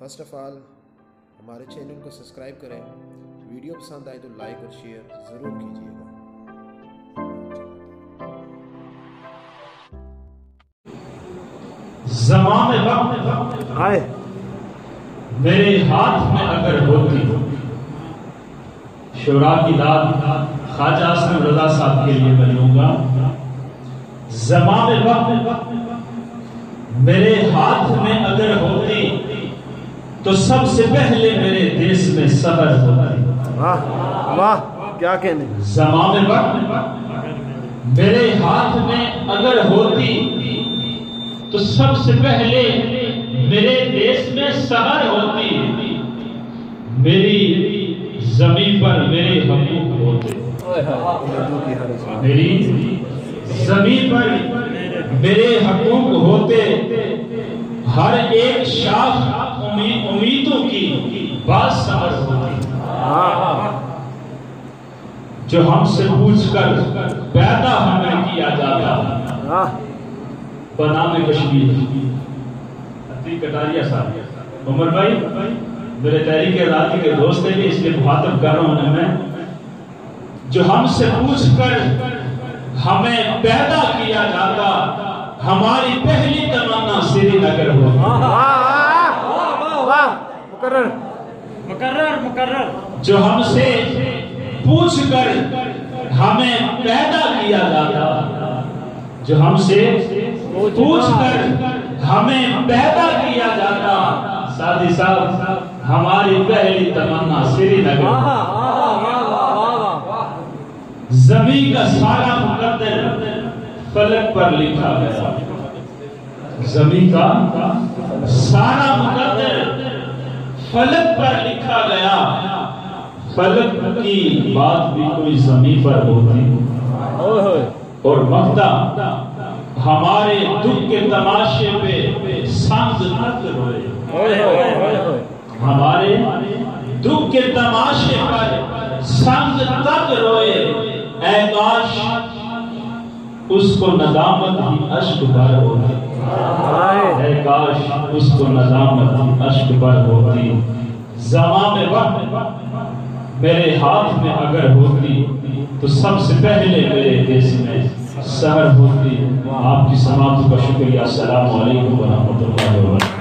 First of all ہمارے channel کو subscribe کریں، ویڈیو پسند آئے تو لائک اور شیئر ضرور کیجیے گا۔ زمان وقت آئے میرے ہاتھ میں اگر ہوتی، شعراء کی داد خواجہ اسلم رضا صاحب کے لیے میں لوں گا۔ زمان وقت میرے ہاتھ میں اگر ہوتی تو سب سے پہلے میرے دیس میں سحر ہوتی۔ واہ واہ کیا کہنے۔ زمان وقت میرے ہاتھ میں اگر ہوتی تو سب سے پہلے میرے دیس میں سحر ہوتی، میری زمین پر میرے حقوق ہوتے، میری زمین پر میرے حقوق ہوتے، ہر ایک شاخ امیدوں کی بات سمجھ ہوتی، جو ہم سے پوچھ کر پیدا ہمیں کیا جاتا بنام کشمیر۔ عطیق کٹاریا صاحب، عمر بھائی میرے تحریک آزادی کے دوست ہیں، اس لیے مخاطب کر رہا ہوں میں، جو ہم سے پوچھ کر ہمیں پیدا کیا جاتا، ہماری پہلی تمنا سری نگر ہوتی۔ مقرر مقرر مقرر جو ہم سے پوچھ کر ہمیں پیدا کیا جاتا، جو ہم سے پوچھ کر ہمیں پیدا کیا جاتا، ساتھی صاحب ہماری پہلی تمنا سری نگر۔ زمین کا سارا مقدر فلک پر لکھا گیا، زمین کا سارا مقدر فلک پر لکھا گیا، فلک کی بات بھی کوئی زمین پر ہوتی، اور مقدہ ہمارے دکھ کے تماشے پہ سنگ تک روئے، ہمارے دکھ کے تماشے پر سنگ تک روئے، اے کاش اس کو ندامت ہی اشک بھر ہوتی، اے کاش اس کو ندامت ہی اشک بھر ہوتی۔ زمان وقت میرے ہاتھ میں اگر ہوتی تو سب سے پہلے میرے دیس میں سحر ہوتی۔ آپ کی سماعت کا شکریہ۔ السلام علیکم ورحمۃ اللہ وبرکاتہ۔